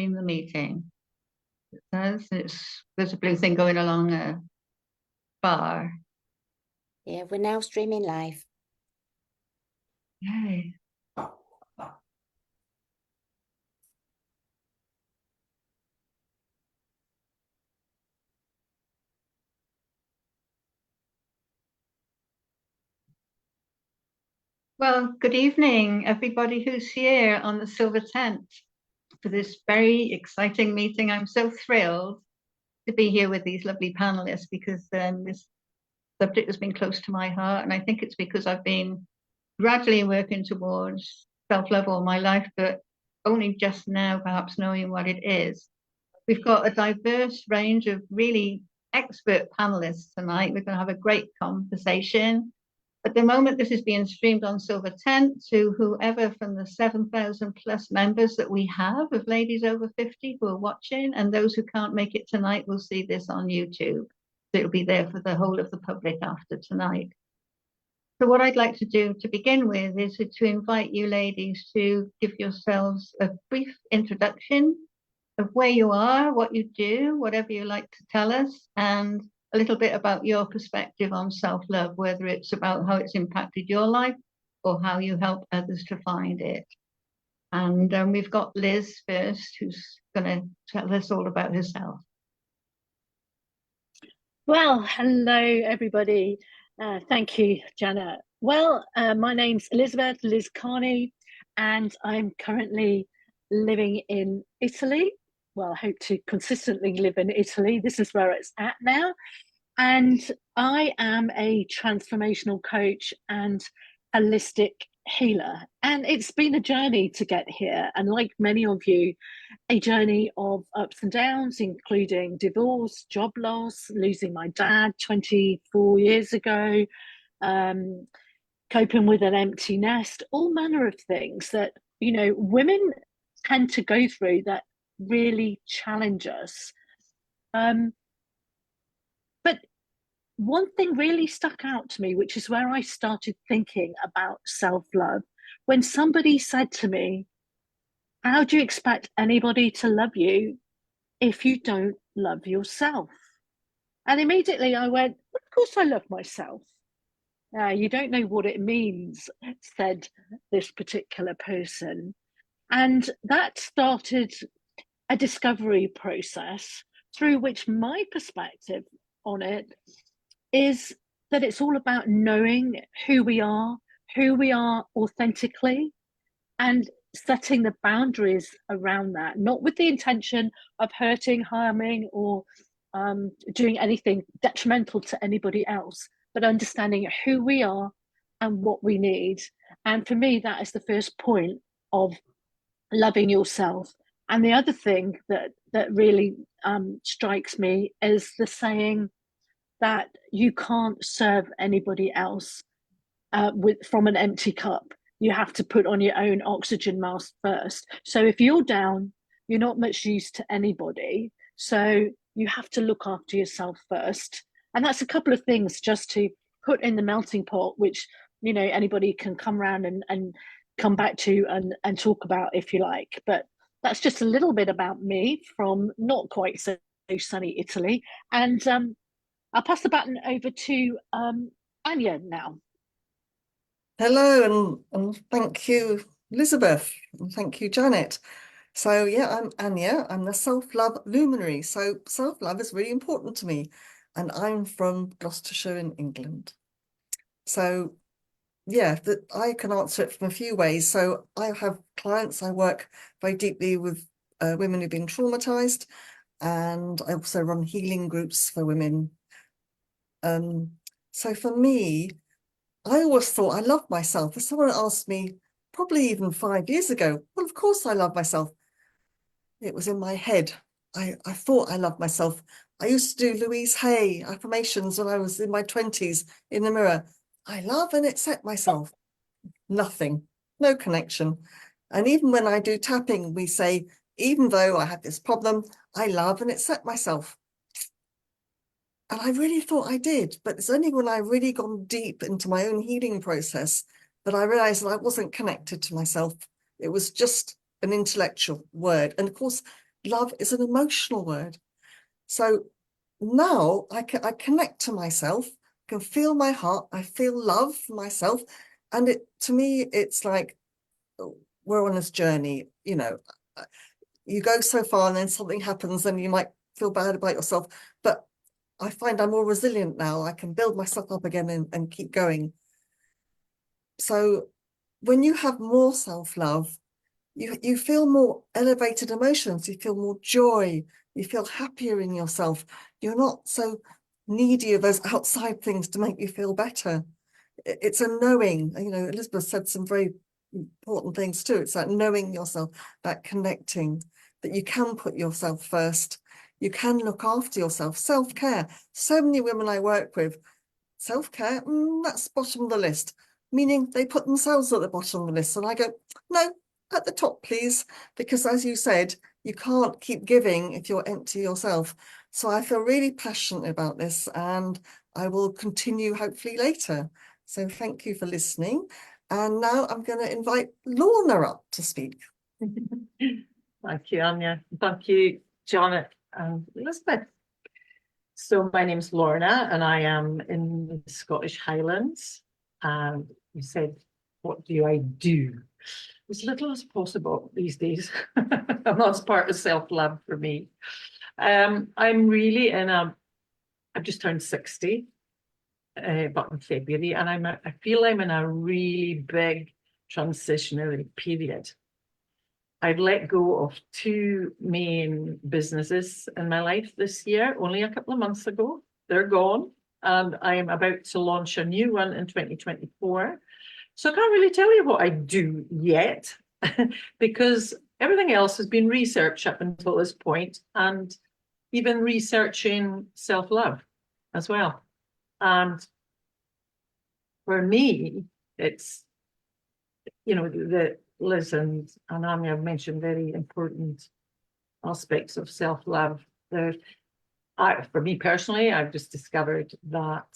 stream the meeting. It says there's a blue thing going along a bar. Yeah, we're now streaming live. Yay. Well, good evening, everybody who's here on the Silver Tent for this very exciting meeting. I'm so thrilled to be here with these lovely panelists because this subject has been close to my heart. And I think it's because I've been gradually working towards self-love all my life, but only just now perhaps knowing what it is. We've got a diverse range of really expert panelists tonight. We're going to have a great conversation. At the moment, this is being streamed on Silver Tent to whoever from the 7,000 plus members that we have of ladies over 50 who are watching, and those who can't make it tonight will see this on YouTube. So it'll be there for the whole of the public after tonight. So what I'd like to do to begin with is to invite you ladies to give yourselves a brief introduction of where you are, what you do, whatever you like to tell us, and a little bit about your perspective on self-love, whether it's about how it's impacted your life or how you help others to find it. And we've got Liz first, who's going to tell us all about herself. Well, hello, everybody. Thank you, Janet. Well, my name's Elizabeth, Liz Carney, and I'm currently living in Italy. Well, I hope to consistently live in Italy. This is where it's at now. And I am a transformational coach and holistic healer. And it's been a journey to get here. And like many of you, a journey of ups and downs, including divorce, job loss, losing my dad 24 years ago, coping with an empty nest, all manner of things that, you know, women tend to go through that really challenge us. But one thing really stuck out to me, which is where I started thinking about self-love, when somebody said to me, how do you expect anybody to love you if you don't love yourself? And immediately I went, of course I love myself. You don't know what it means, said this particular person. And that started a discovery process through which my perspective on it is that it's all about knowing who we are authentically, and setting the boundaries around that, not with the intention of hurting, harming, or doing anything detrimental to anybody else, but understanding who we are and what we need. And for me, that is the first point of loving yourself. And the other thing that really strikes me is the saying that you can't serve anybody else from an empty cup. You have to put on your own oxygen mask first. So if you're down, you're not much use to anybody. So you have to look after yourself first. And that's a couple of things just to put in the melting pot, which, you know, anybody can come around and come back to and talk about if you like. But that's just a little bit about me from not quite so sunny Italy. And I'll pass the baton over to Anya now. Hello, and thank you, Elizabeth, and thank you, Janet. So yeah, I'm Anya. I'm the self-love luminary. So self-love is really important to me, and I'm from Gloucestershire in England. So yeah, I can answer it from a few ways. So I have clients, I work very deeply with women who've been traumatized, and I also run healing groups for women. So for me, I always thought I loved myself. If someone asked me, probably even 5 years ago, well, of course I love myself. It was in my head. I thought I loved myself. I used to do Louise Hay affirmations when I was in my 20s in the mirror. I love and accept myself. Nothing, no connection. And even when I do tapping, we say, even though I have this problem, I love and accept myself. And I really thought I did, but it's only when I really gone deep into my own healing process that I realized that I wasn't connected to myself. It was just an intellectual word. And of course, love is an emotional word. So now I connect to myself, can feel my heart, I feel love for myself. And to me, it's like, we're on this journey, you know, you go so far and then something happens and you might feel bad about yourself. But I find I'm more resilient now. I can build myself up again and keep going. So when you have more self-love, you feel more elevated emotions, you feel more joy, you feel happier in yourself. You're not so needy of those outside things to make you feel better. It's a knowing, you know, Elizabeth said some very important things too. It's that knowing yourself, that connecting, that you can put yourself first. You can look after yourself, self-care. So many women I work with, self-care, that's bottom of the list, meaning they put themselves at the bottom of the list. And I go, no, at the top, please, because as you said, you can't keep giving if you're empty yourself. So I feel really passionate about this, and I will continue hopefully later. So thank you for listening. And now I'm going to invite Lorna up to speak. Thank you, Anya. Thank you, Janet and Elizabeth. So my name's Lorna, and I am in the Scottish Highlands. And you said, what do I do? As little as possible these days. And that's part of self-love for me. I'm really I've just turned 60, but in February, and I feel I'm in a really big transitionary period. I've let go of 2 main businesses in my life this year, only a couple of months ago. They're gone, and I'm about to launch a new one in 2024. So I can't really tell you what I do yet, because everything else has been research up until this point, and even researching self-love as well. And for me, it's, you know, the Liz and Anya have mentioned very important aspects of self-love. For me personally, I've just discovered that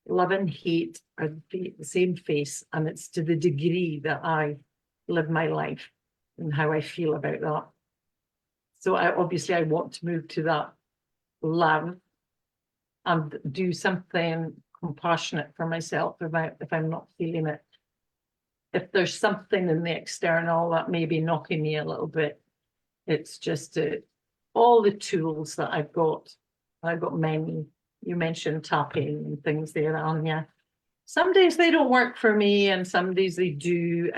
love and hate are the same face, and it's to the degree that I live my life and how I feel about that. So I want to move to that love and do something compassionate for myself if I'm not feeling it. If there's something in the external that may be knocking me a little bit, it's just all the tools that I've got. I've got many. You mentioned tapping and things there, Anya. Some days they don't work for me, and some days they do.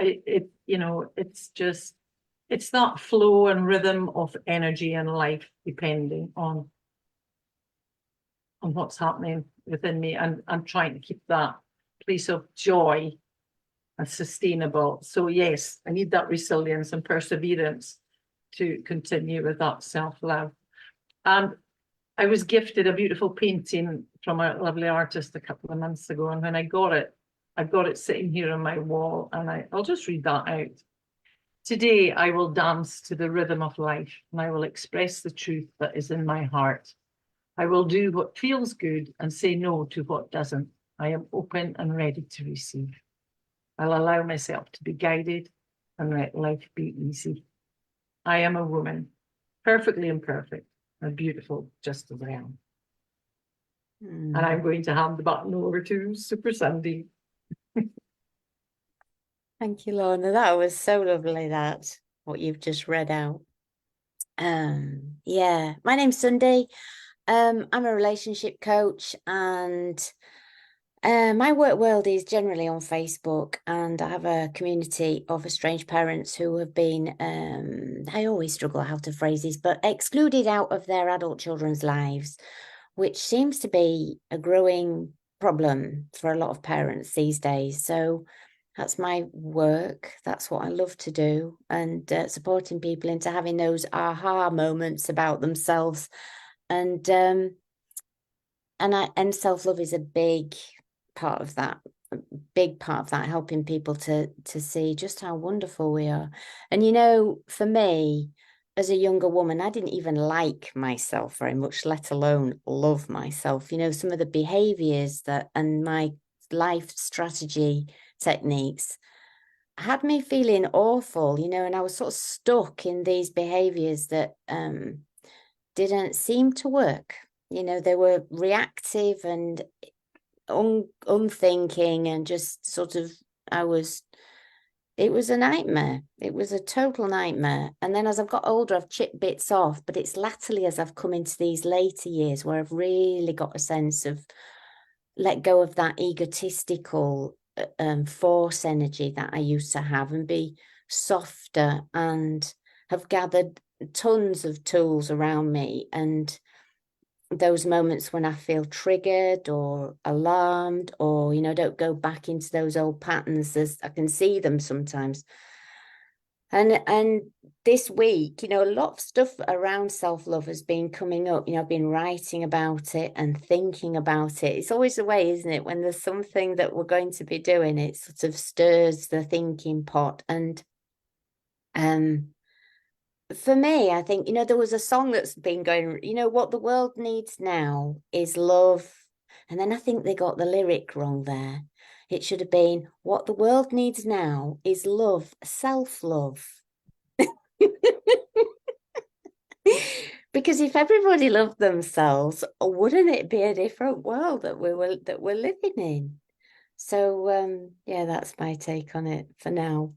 It's that flow and rhythm of energy and life, depending on what's happening within me. And I'm trying to keep that place of joy and sustainable. So yes, I need that resilience and perseverance to continue with that self-love. And I was gifted a beautiful painting from a lovely artist a couple of months ago, and when I got it, I've got it sitting here on my wall, and I'll just read that out. Today I will dance to the rhythm of life, and I will express the truth that is in my heart. I will do what feels good and say no to what doesn't. I am open and ready to receive. I'll allow myself to be guided and let life be easy. I am a woman, perfectly imperfect and beautiful just as I am. And I'm going to hand the button over to Super Sundy. Thank you, Lorna. That was so lovely, what you've just read out. Yeah, my name's Sundy. I'm a relationship coach, and my work world is generally on Facebook, and I have a community of estranged parents who have been, I always struggle how to phrase this, but excluded out of their adult children's lives, which seems to be a growing problem for a lot of parents these days. So that's my work. That's what I love to do, and supporting people into having those aha moments about themselves. And self-love is a big part of that, helping people to see just how wonderful we are. And, you know, for me, as a younger woman, I didn't even like myself very much, let alone love myself. You know, some of the behaviors and my life strategy techniques had me feeling awful, you know, and I was sort of stuck in these behaviors that didn't seem to work. You know, they were reactive and unthinking, and just sort of, it was a nightmare. It was a total nightmare. And then as I've got older, I've chipped bits off, but it's latterly as I've come into these later years where I've really got a sense of let go of that egotistical force energy that I used to have, and be softer, and have gathered tons of tools around me. And those moments when I feel triggered or alarmed, or, you know, don't go back into those old patterns, as I can see them sometimes. And this week, you know, a lot of stuff around self-love has been coming up. You know, I've been writing about it and thinking about it. It's always the way, isn't it? When there's something that we're going to be doing, it sort of stirs the thinking pot. And for me, I think, you know, there was a song that's been going, you know, what the world needs now is love. And then I think they got the lyric wrong there. It should have been, what the world needs now is love, self-love. Because if everybody loved themselves, wouldn't it be a different world that we're living in? So yeah, that's my take on it for now.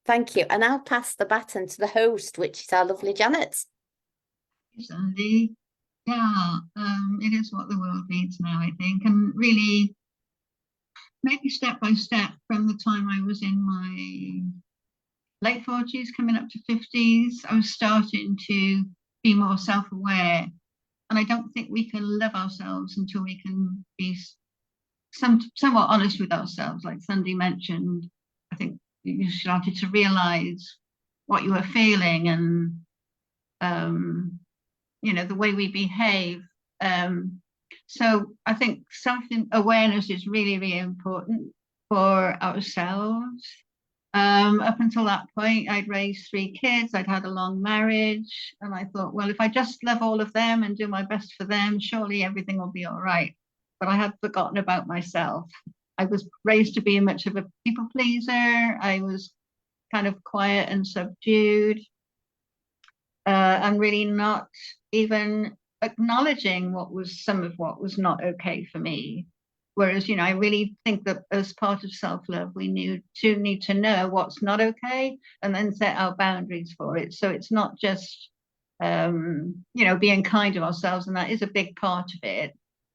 Thank you. And I'll pass the baton to the host, which is our lovely Janet. Sundy. Yeah, it is what the world needs now, I think, and really maybe step by step from the time I was in my late 40s, coming up to 50s, I was starting to be more self-aware. And I don't think we can love ourselves until we can be somewhat honest with ourselves. Like Sundy mentioned, I think you started to realize what you were feeling, and you know, the way we behave. So I think self-awareness is really, really important for ourselves. Up until that point, I'd raised 3 kids, I'd had a long marriage, and I thought, well, if I just love all of them and do my best for them, surely everything will be all right. But I had forgotten about myself. I was raised to be much of a people pleaser. I was kind of quiet and subdued, and really not even acknowledging some of what was not okay for me. Whereas, you know, I really think that as part of self-love, we need to know what's not okay and then set our boundaries for it. So it's not just, you know, being kind to ourselves, and that is a big part of it.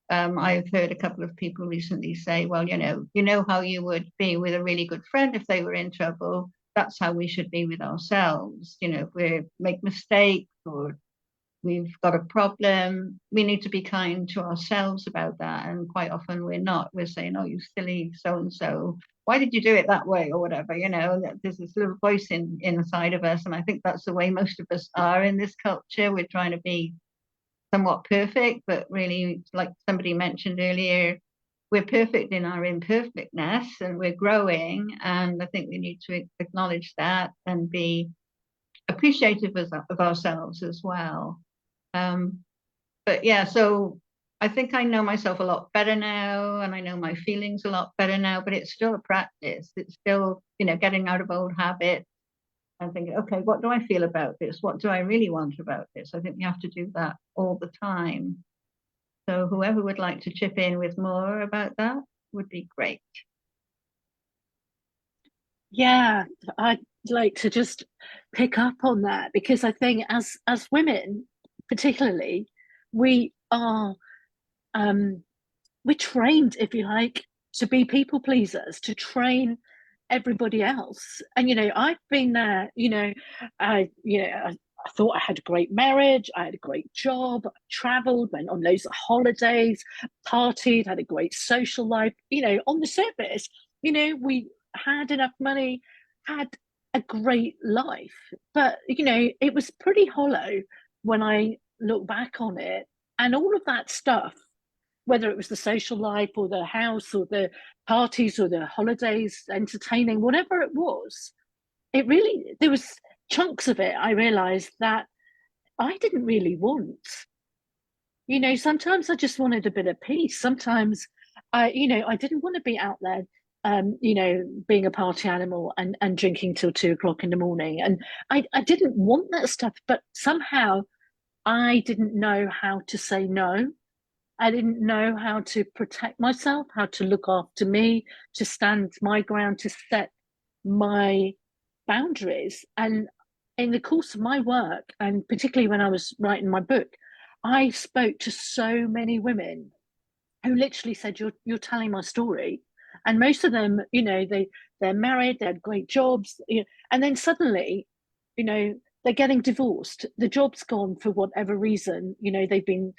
I've heard a couple of people recently say, well, you know how you would be with a really good friend if they were in trouble. That's how we should be with ourselves. You know, if we make mistakes or we've got a problem, we need to be kind to ourselves about that. And quite often we're not. We're saying, oh, you silly so-and-so, why did you do it that way, or whatever, you know. There's this little voice inside of us. And I think that's the way most of us are in this culture. We're trying to be somewhat perfect, but really, like somebody mentioned earlier, we're perfect in our imperfectness, and we're growing. And I think we need to acknowledge that and be appreciative of ourselves as well. But yeah, so I think I know myself a lot better now, and I know my feelings a lot better now, but it's still a practice. It's still, you know, getting out of old habits and thinking, okay, what do I feel about this? What do I really want about this? I think we have to do that all the time. So whoever would like to chip in with more about that would be great. Yeah, I'd like to just pick up on that, because I think as women, particularly, we are we're trained, if you like, to be people pleasers, to train everybody else. And you know, I've been there. I thought I had a great marriage, I had a great job, I traveled, went on loads of holidays, partied, had a great social life. You know, on the surface, you know, we had enough money, had a great life, but you know, it was pretty hollow when I look back on it. And all of that stuff, whether it was the social life or the house or the parties or the holidays, entertaining, whatever it was, there was chunks of it I realized that I didn't really want. You know, sometimes I just wanted a bit of peace. Sometimes I didn't want to be out there you know, being a party animal and drinking till 2 o'clock in the morning. And I didn't want that stuff, but somehow I didn't know how to say no. I didn't know how to protect myself, how to look after me, to stand my ground, to set my boundaries. And in the course of my work, and particularly when I was writing my book, I spoke to so many women who literally said, you're telling my story. And most of them, you know, they're married, they had great jobs, you know, and then suddenly, you know, they're getting divorced. The job's gone for whatever reason. You know, they've been,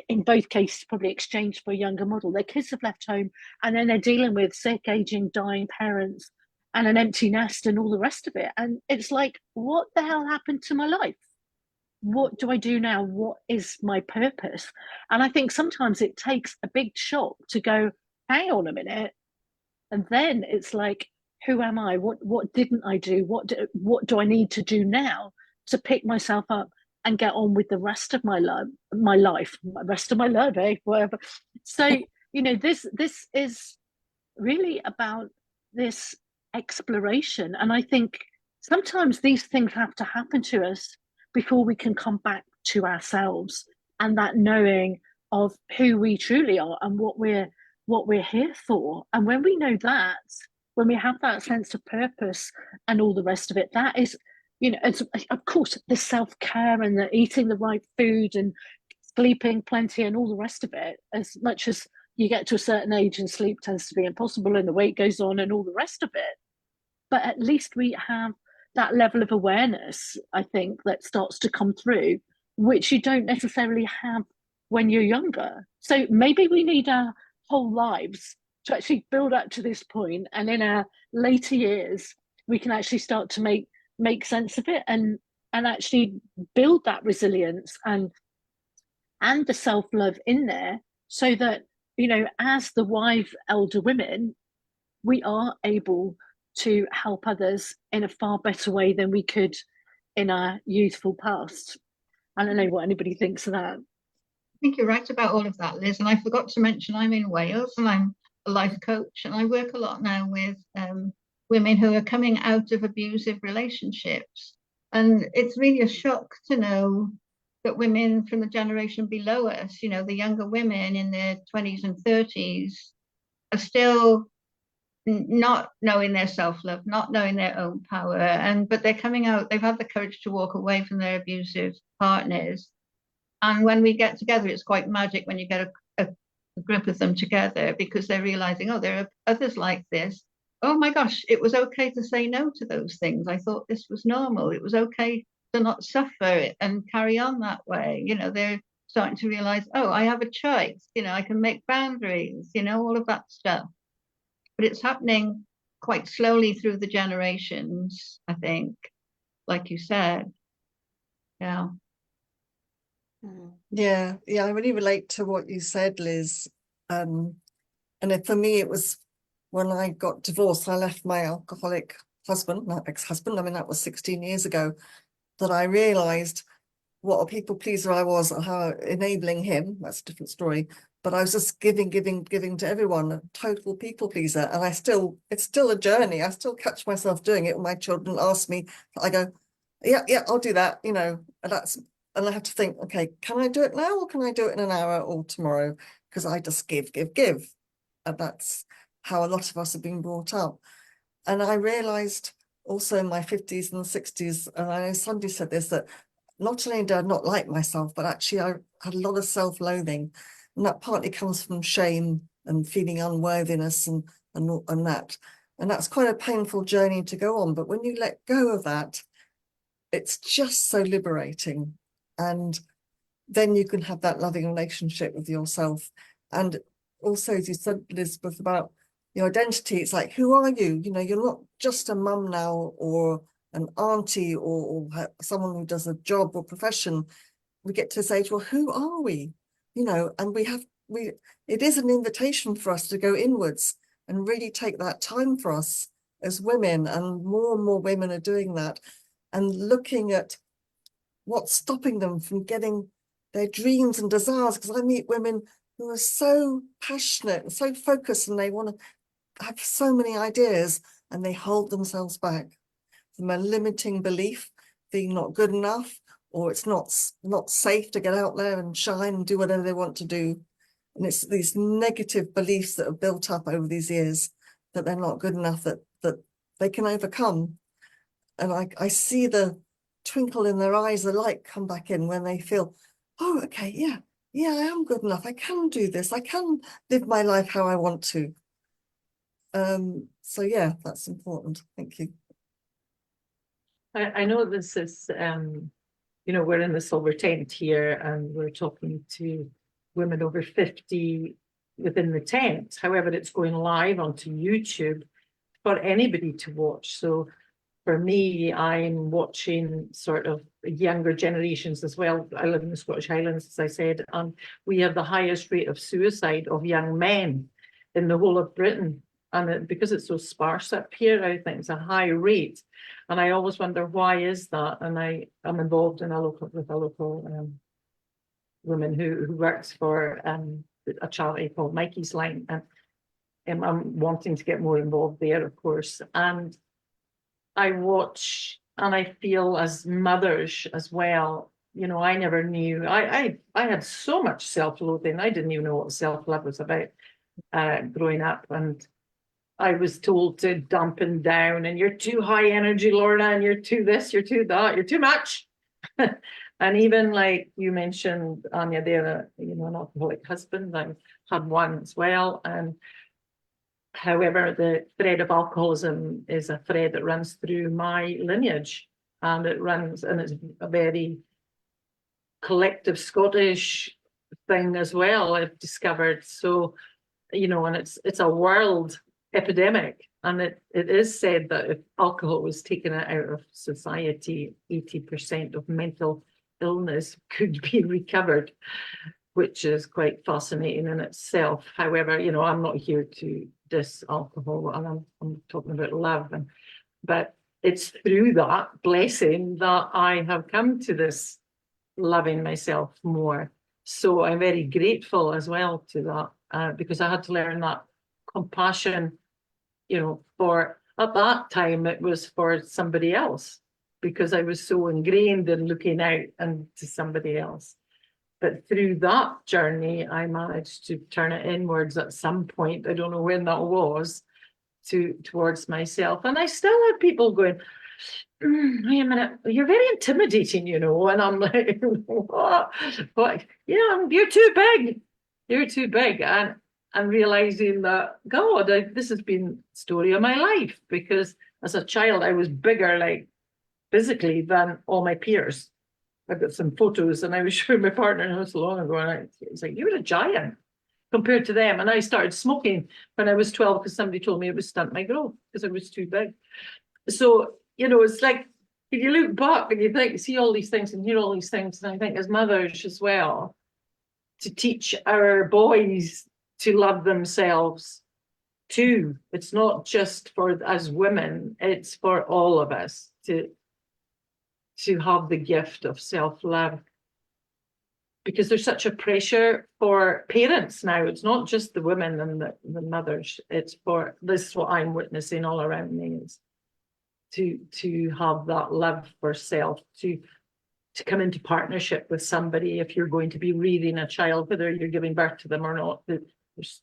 in both cases, probably exchanged for a younger model. Their kids have left home, and then they're dealing with sick, aging, dying parents and an empty nest and all the rest of it. And it's like, what the hell happened to my life? What do I do now? What is my purpose? And I think sometimes it takes a big shock to go, hang on a minute. And then it's like, who am I? What didn't I do? What do I need to do now to pick myself up and get on with the rest of my life, rest of my life, whatever. So, you know, this is really about this exploration. And I think sometimes these things have to happen to us before we can come back to ourselves and that knowing of who we truly are and what we're here for. And when we know that, when we have that sense of purpose and all the rest of it, that is, you know, it's, of course, the self-care and the eating the right food and sleeping plenty and all the rest of it. As much as you get to a certain age and sleep tends to be impossible and the weight goes on and all the rest of it, but at least we have that level of awareness, I think, that starts to come through, which you don't necessarily have when you're younger. So maybe we need our whole lives to actually build up to this point, and in our later years we can actually start to make sense of it and actually build that resilience and the self-love in there, so that, you know, as the wise elder women, we are able to help others in a far better way than we could in our youthful past. I don't know what anybody thinks of that. I think you're right about all of that, Liz. And I forgot to mention I'm in Wales and I'm a life coach, and I work a lot now with women who are coming out of abusive relationships. And it's really a shock to know that women from the generation below us, you know, the younger women in their 20s and 30s, are still not knowing their self-love, not knowing their own power, but they're coming out, they've had the courage to walk away from their abusive partners. And when we get together, it's quite magic when you get a group of them together, because they're realizing, oh, there are others like this. Oh my gosh, it was okay to say no to those things. I thought this was normal. It was okay to not suffer and carry on that way. You know, they're starting to realize, oh, I have a choice. You know, I can make boundaries, you know, all of that stuff. But it's happening quite slowly through the generations, I think, like you said. Yeah. Yeah, I really relate to what you said, Liz. And for me, it was when I got divorced, I left my alcoholic husband, my ex-husband, I mean, that was 16 years ago, that I realized what a people pleaser I was and how enabling him, that's a different story, but I was just giving to everyone, a total people pleaser. And it's still a journey. I still catch myself doing it when my children ask me, I go, yeah, I'll do that, you know, and I have to think, okay, can I do it now or can I do it in an hour or tomorrow? Because I just give. And that's how a lot of us have been brought up. And I realized also in my 50s and 60s, and I know Sundy said this, that not only did I not like myself, but actually I had a lot of self-loathing. And that partly comes from shame and feeling unworthiness and that. And that's quite a painful journey to go on. But when you let go of that, it's just so liberating. And then you can have that loving relationship with yourself. And also, as you said, Elizabeth, about your identity, it's like, who are you? You know, you're not just a mum now or an auntie or someone who does a job or profession. We get to this age, well, who are we? You know, and it is an invitation for us to go inwards and really take that time for us as women, and more women are doing that and looking at what's stopping them from getting their dreams and desires. Because I meet women who are so passionate and so focused, and they want to have so many ideas and they hold themselves back from a limiting belief, being not good enough, or it's not safe to get out there and shine and do whatever they want to do. And it's these negative beliefs that have built up over these years that they're not good enough, that they can overcome. And I see the twinkle in their eyes, the light come back in when they feel, oh, okay, yeah, I am good enough. I can do this. I can live my life how I want to. So yeah, that's important. Thank you. I know this is, you know, we're in the silver tent here and we're talking to women over 50 within the tent. However, it's going live onto YouTube for anybody to watch. So for me, I'm watching sort of younger generations as well. I live in the Scottish Highlands, as I said, and we have the highest rate of suicide of young men in the whole of Britain. And because it's so sparse up here, I think it's a high rate. And I always wonder, why is that? And I'm involved in with a local woman who works for a charity called Mikey's Line. And I'm wanting to get more involved there, of course. And I watch and I feel as mothers as well, you know, I never knew. I had so much self-loathing. I didn't even know what self-love was about growing up. And I was told to dampen down, and you're too high energy, Lorna, and you're too this, you're too that, you're too much. And even like you mentioned, Anya, there, you know, an alcoholic husband, I had one as well. And however, the thread of alcoholism is a thread that runs through my lineage, and it's a very collective Scottish thing as well, I've discovered. So, you know, and it's a world epidemic. And it is said that if alcohol was taken out of society, 80% of mental illness could be recovered, which is quite fascinating in itself. However, you know, I'm not here to diss alcohol, and I'm talking about love. But it's through that blessing that I have come to this loving myself more. So I'm very grateful as well to that, because I had to learn that compassion, you know, for at that time it was for somebody else, because I was so ingrained in looking out and to somebody else. But through that journey, I managed to turn it inwards at some point. I don't know when that was, towards myself. And I still had people going, wait a minute, you're very intimidating, you know. And I'm like, what? Yeah, you're too big. You're too big. And realizing that, God, this has been the story of my life, because as a child, I was bigger, like physically, than all my peers. I've got some photos, and I was showing my partner not so long ago, and it's like, you're a giant compared to them. And I started smoking when I was 12 because somebody told me it would stunt my growth because I was too big. So, you know, it's like, if you look back and you think, see all these things and hear all these things, and I think as mothers as well, to teach our boys to love themselves too. It's not just for as women, it's for all of us to have the gift of self-love, because there's such a pressure for parents now. It's not just the women and the mothers, it's for, this is what I'm witnessing all around me, is to have that love for self, to come into partnership with somebody. If you're going to be rearing a child, whether you're giving birth to them or not,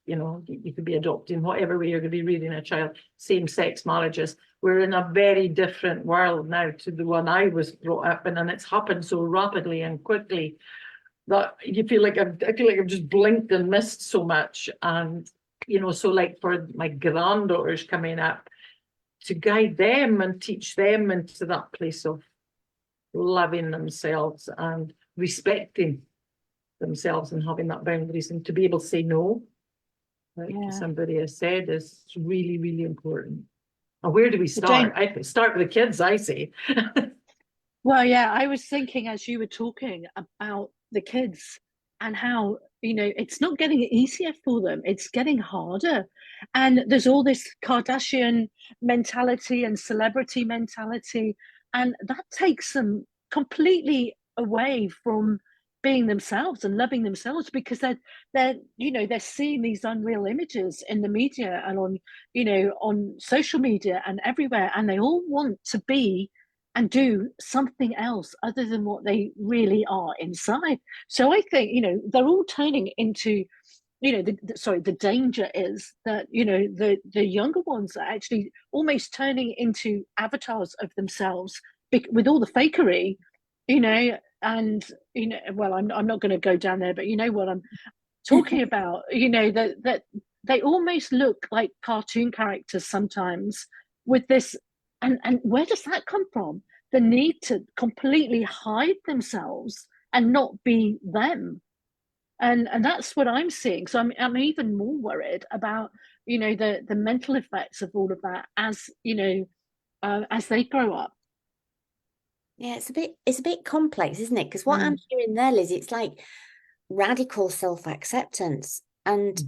you know, you could be adopting, whatever way you're going to be rearing a child. Same-sex marriages, we're in a very different world now to the one I was brought up in, and it's happened so rapidly and quickly that you feel like I feel like I've just blinked and missed so much. And you know, so like for my granddaughters coming up, to guide them and teach them into that place of loving themselves and respecting themselves and having that boundaries, and to be able to say no, like somebody has said, is really, really important. And where do we start? I start with the kids, I say. Well, yeah, I was thinking as you were talking about the kids and how, you know, it's not getting easier for them, it's getting harder. And there's all this Kardashian mentality and celebrity mentality, and that takes them completely away from being themselves and loving themselves, because they're they're seeing these unreal images in the media and on on social media and everywhere, and they all want to be and do something else other than what they really are inside. So I think they're all turning into the danger is that the younger ones are actually almost turning into avatars of themselves with all the fakery, and well, I'm not going to go down there, but you know what I'm talking about, that they almost look like cartoon characters sometimes with this. And where does that come from? The need to completely hide themselves and not be them. And that's what I'm seeing. So I'm even more worried about the mental effects of all of that as they grow up. Yeah, it's a bit complex, isn't it? Because what I'm hearing there, Liz, it's like radical self-acceptance. And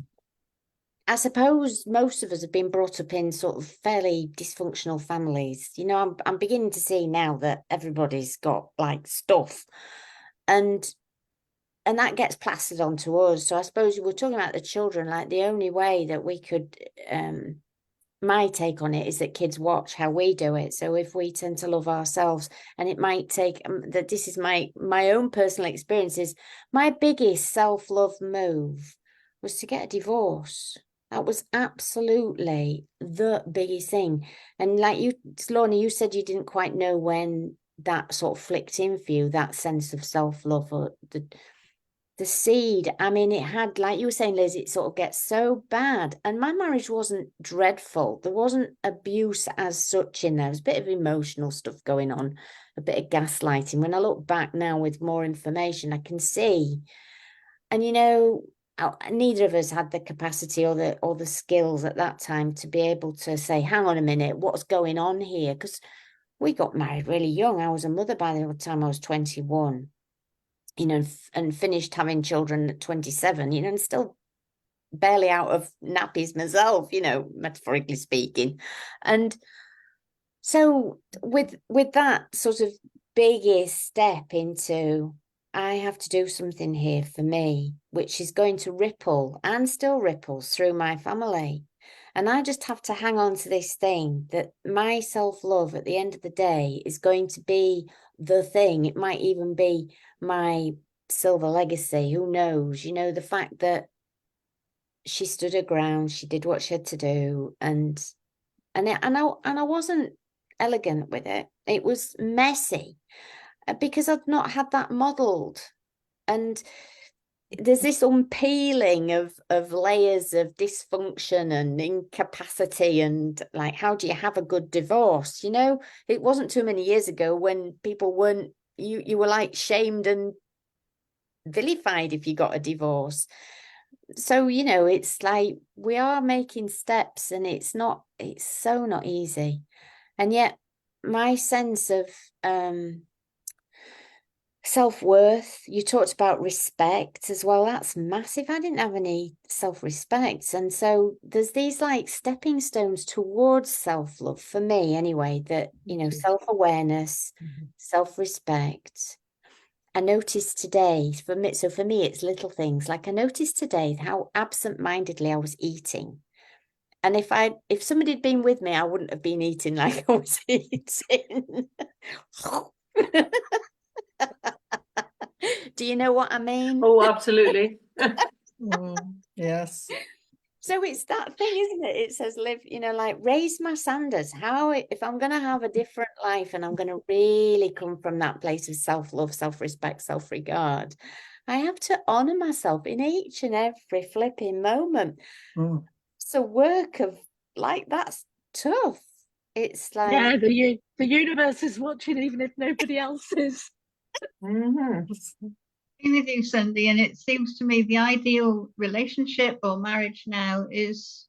I suppose most of us have been brought up in sort of fairly dysfunctional families. I'm beginning to see now that everybody's got like stuff, and that gets plastered onto us. So I suppose we're talking about the children, like the only way that we could my take on it is that kids watch how we do it. So if we tend to love ourselves, and it might take that this is my own personal experiences, my biggest self-love move was to get a divorce. That was absolutely the biggest thing. And like you, Lorna, you said you didn't quite know when that sort of flicked in for you, that sense of self-love, or the seed. I mean, it had, like you were saying, Liz, it sort of gets so bad. And my marriage wasn't dreadful. There wasn't abuse as such in there. There's a bit of emotional stuff going on, a bit of gaslighting. When I look back now with more information, I can see. And, neither of us had the capacity or the skills at that time to be able to say, hang on a minute, what's going on here? Because we got married really young. I was a mother by the time I was 21. And finished having children at 27, and still barely out of nappies myself, metaphorically speaking. And so with that sort of biggest step into, I have to do something here for me, which is going to ripple and still ripples through my family. And I just have to hang on to this thing that my self-love at the end of the day is going to be the thing. It might even be my silver legacy. Who knows? The fact that she stood her ground, she did what she had to do, and I wasn't elegant with it. It was messy because I'd not had that modeled. And there's this unpeeling of layers of dysfunction and incapacity, and like, how do you have a good divorce? It wasn't too many years ago when people weren't, you were like shamed and vilified if you got a divorce. So it's like we are making steps, and it's so not easy. And yet my sense of self-worth, you talked about respect as well, that's massive. I didn't have any self-respect, and so there's these like stepping stones towards self-love for me anyway, that self-awareness, self-respect. I noticed today, for me it's little things, like I noticed today how absent-mindedly I was eating. And if somebody had been with me, I wouldn't have been eating like I was eating. Do you know what I mean? Oh, absolutely. Yes. So it's that thing, isn't it? It says live, like raise my standards. If I'm going to have a different life and I'm going to really come from that place of self-love, self-respect, self-regard, I have to honor myself in each and every flipping moment. So work of like, that's tough. It's like, yeah, the universe is watching even if nobody else is. With you, Sundy, and it seems to me the ideal relationship or marriage now is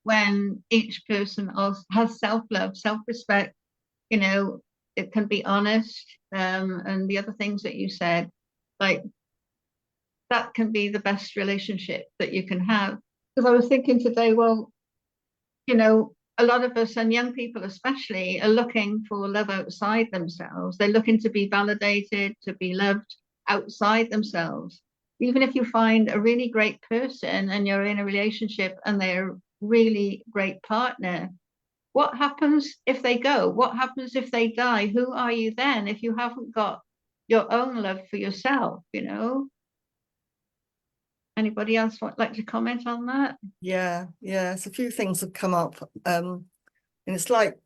when each person has self-love, self-respect. It can be honest, and the other things that you said, like that can be the best relationship that you can have. Because I was thinking today, well, a lot of us, and young people especially, are looking for love outside themselves. They're looking to be validated, to be loved, outside themselves. Even if you find a really great person and you're in a relationship and they're a really great partner, what happens if they go? What happens if they die? Who are you then if you haven't got your own love for yourself, you know? Anybody else like to comment on that? Yeah, so a few things have come up. And it's like,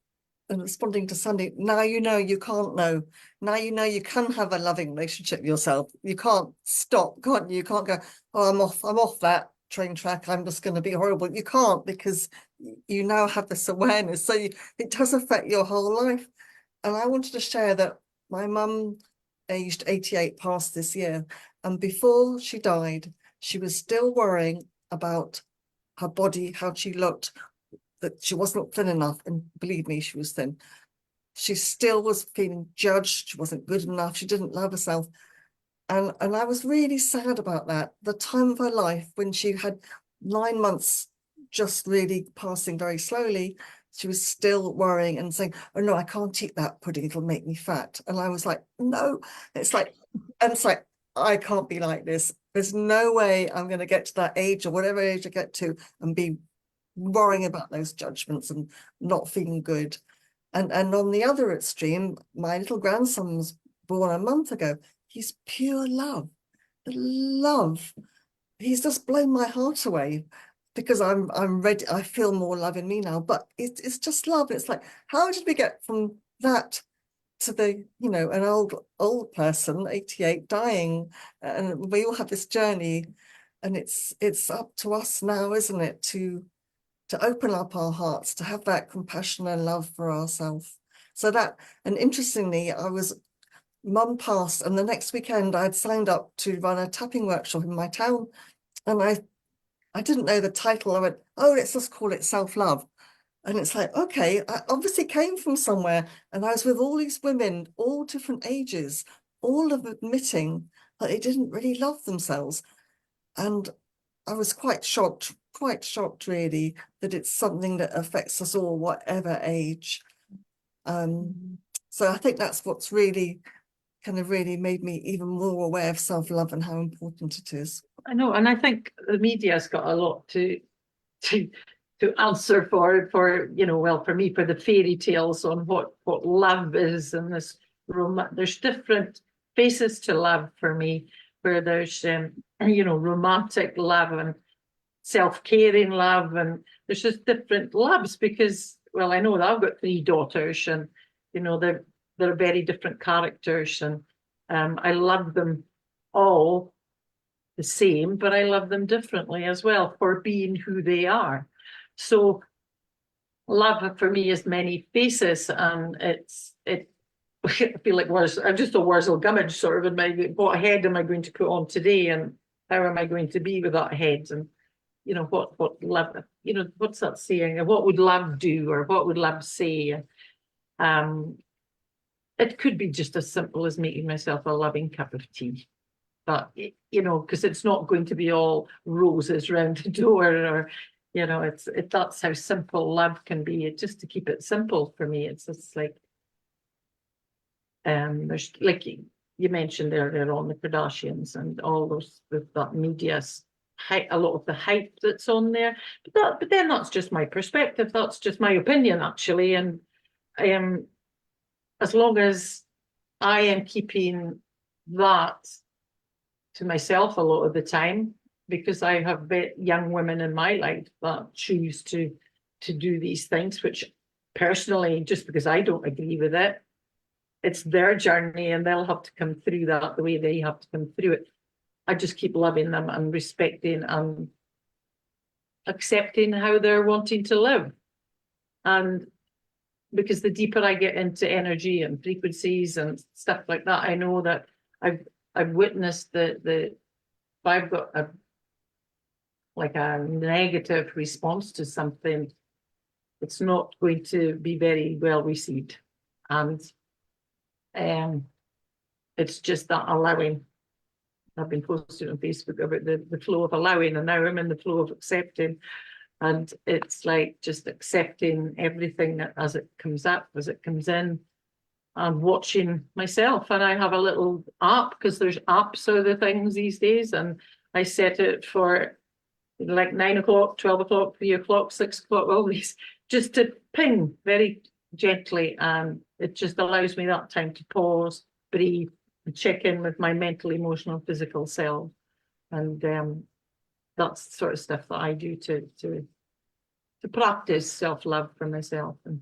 and responding to Sunday, now you know you can't know. Now you know you can have a loving relationship with yourself. You can't stop, can't you? You can't go, oh, I'm off that train track. I'm just going to be horrible. You can't, because you now have this awareness. So it does affect your whole life. And I wanted to share that my mum, aged 88, passed this year. And before she died, she was still worrying about her body, how she looked, that she wasn't thin enough. And believe me, she was thin. She still was feeling judged. She wasn't good enough. She didn't love herself. And I was really sad about that. The time of her life when she had 9 months just really passing very slowly, she was still worrying and saying, oh no, I can't eat that pudding, it'll make me fat. And I was like, no, it's like, I can't be like this. There's no way I'm going to get to that age, or whatever age I get to, and be worrying about those judgments and not feeling good. And on the other extreme, my little grandson was born a month ago. He's pure love. Love. He's just blown my heart away, because I'm ready. I feel more love in me now. But it's just love. It's like, how did we get from that to the, you know, an old person, 88, dying? And we all have this journey, and it's up to us now, isn't it, to open up our hearts, to have that compassion and love for ourselves. So that, and interestingly, Mum passed, and the next weekend I'd signed up to run a tapping workshop in my town, and I didn't know the title. I went, oh, let's just call it self-love. And it's like, okay, I obviously came from somewhere, and I was with all these women, all different ages, all of admitting that they didn't really love themselves. And I was quite shocked really, that it's something that affects us all, whatever age. So I think that's what's really kind of really made me even more aware of self-love and how important it is. I know, and I think the media's got a lot to answer for, you know, well, for me, for the fairy tales on what love is, and there's different faces to love for me, where there's you know, romantic love and self-caring love, and there's just different loves, because, well, I know that I've got 3 daughters, and you know, they're very different characters, and I love them all the same, but I love them differently as well for being who they are. So love for me is many faces, and I feel like I'm just a Wurzel Gummidge sort of in my, what head am I going to put on today, and how am I going to be with that head, and you know, what love, you know, what's that saying, what would love do, or what would love say? It could be just as simple as making myself a loving cup of tea. But, you know, because it's not going to be all roses round the door, or, you know, that's how simple love can be. Just to keep it simple for me, it's just like, there's, like you mentioned earlier on, the Kardashians and all those, that media's a lot of the hype that's on there. But then that's just my perspective. That's just my opinion, actually. And as long as I am keeping that to myself a lot of the time, because I have young women in my life that choose to do these things, which personally, just because I don't agree with it, it's their journey, and they'll have to come through that the way they have to come through it. I just keep loving them and respecting and accepting how they're wanting to live. And because the deeper I get into energy and frequencies and stuff like that, I know that I've witnessed if I've got a negative response to something, it's not going to be very well received. And it's just that allowing. I've been posting on Facebook about the flow of allowing, and now I'm in the flow of accepting. And it's like just accepting everything as it comes up, as it comes in, I'm watching myself, and I have a little app, because there's apps are the things these days, and I set it for like 9 o'clock, 12 o'clock, 3 o'clock, 6 o'clock, all these, just to ping very gently, and it just allows me that time to pause, breathe, and check in with my mental, emotional, physical self. And that's the sort of stuff that I do to practice self-love for myself, and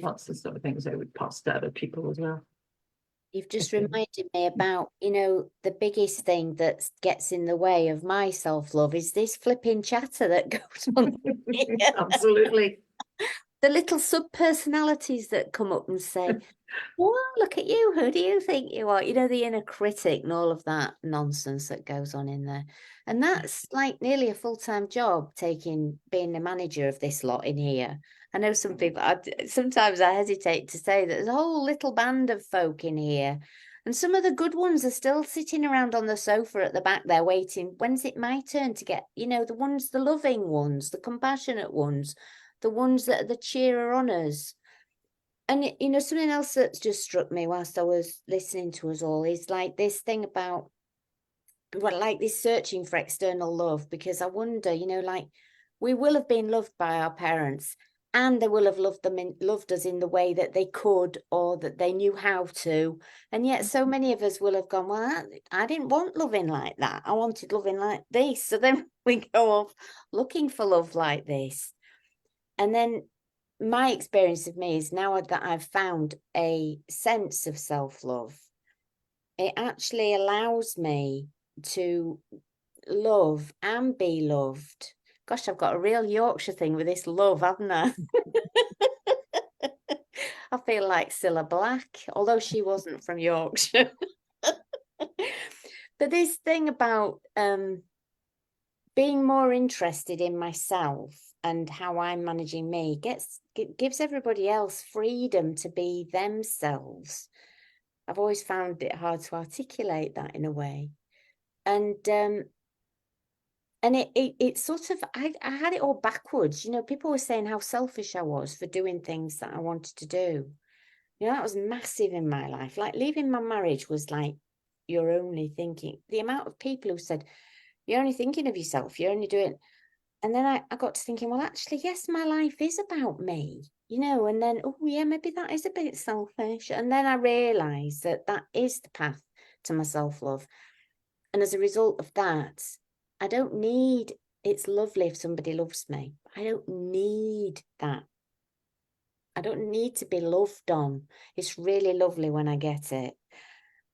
that's the sort of things I would pass to other people as well. You've just reminded me about, you know, the biggest thing that gets in the way of my self-love is this flipping chatter that goes on. Absolutely. The little sub-personalities that come up and say, well, look at you, who do you think you are? You know, the inner critic and all of that nonsense that goes on in there. And that's like nearly a full-time job, being the manager of this lot in here. I know some people, sometimes I hesitate to say that there's a whole little band of folk in here. And some of the good ones are still sitting around on the sofa at the back there waiting. When's it my turn to get, you know, the loving ones, the compassionate ones, the ones that are the cheerer on us. And, you know, something else that's just struck me whilst I was listening to us all is like this thing about, well, like this searching for external love, because I wonder, you know, like we will have been loved by our parents, and they will have loved us in the way that they could, or that they knew how to. And yet so many of us will have gone, well, I didn't want loving like that. I wanted loving like this. So then we go off looking for love like this. And then my experience of me is, now that I've found a sense of self-love, it actually allows me to love and be loved. Gosh, I've got a real Yorkshire thing with this love, haven't I? I feel like Cilla Black, although she wasn't from Yorkshire. But this thing about being more interested in myself and how I'm managing me gives everybody else freedom to be themselves. I've always found it hard to articulate that in a way. And it sort of, I had it all backwards. You know, people were saying how selfish I was for doing things that I wanted to do. You know, that was massive in my life. Like leaving my marriage was like, you're only thinking, the amount of people who said, you're only thinking of yourself, you're only doing. And then I got to thinking, well, actually, yes, my life is about me, you know, and then, oh, yeah, maybe that is a bit selfish. And then I realised that that is the path to my self-love. And as a result of that, I don't need, it's lovely if somebody loves me. I don't need that. I don't need to be loved on. It's really lovely when I get it.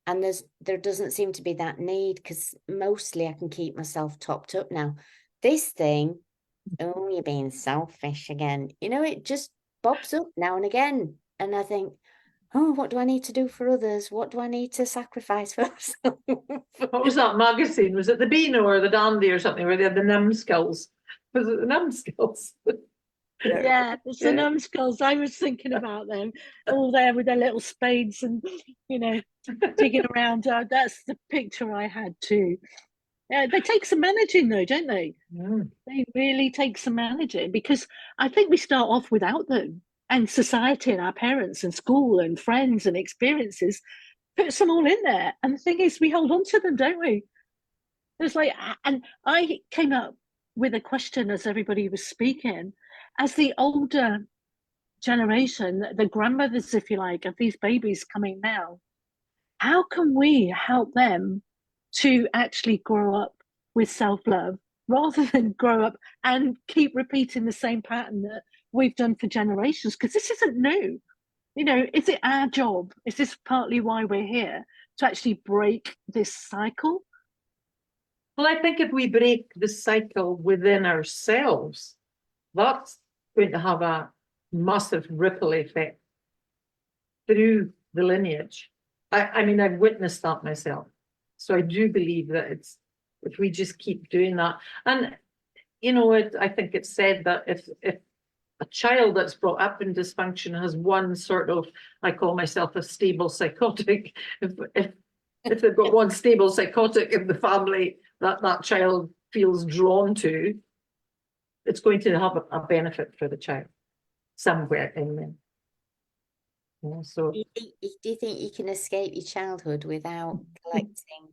And there doesn't seem to be that need, because mostly I can keep myself topped up now. This thing, oh, you're being selfish again. You know, it just bobs up now and again. And I think, oh, what do I need to do for others? What do I need to sacrifice for myself? What was that magazine? Was it the Beano or the Dandy or something, where they had the numbskulls? Was it the numbskulls? Yeah, it's the numbskulls. I was thinking about them, all there with their little spades and, you know, digging around. That's the picture I had too. Yeah, they take some managing though, don't they? Mm. They really take some managing, because I think we start off without them, and society and our parents and school and friends and experiences puts them all in there. And the thing is, we hold on to them, don't we? It's like, and I came up with a question as everybody was speaking. As the older generation, the grandmothers, if you like, of these babies coming now, how can we help them to actually grow up with self-love, rather than grow up and keep repeating the same pattern that we've done for generations? Because this isn't new. You know, is it our job? Is this partly why we're here, to actually break this cycle? Well, I think if we break the cycle within ourselves, that's going to have a massive ripple effect through the lineage. I mean, I've witnessed that myself. So I do believe that it's, if we just keep doing that. And, you know, I think it's said that if a child that's brought up in dysfunction has one sort of, I call myself a stable psychotic, if they've got one stable psychotic in the family that child feels drawn to, it's going to have a benefit for the child somewhere in them. So Do you think you can escape your childhood without collecting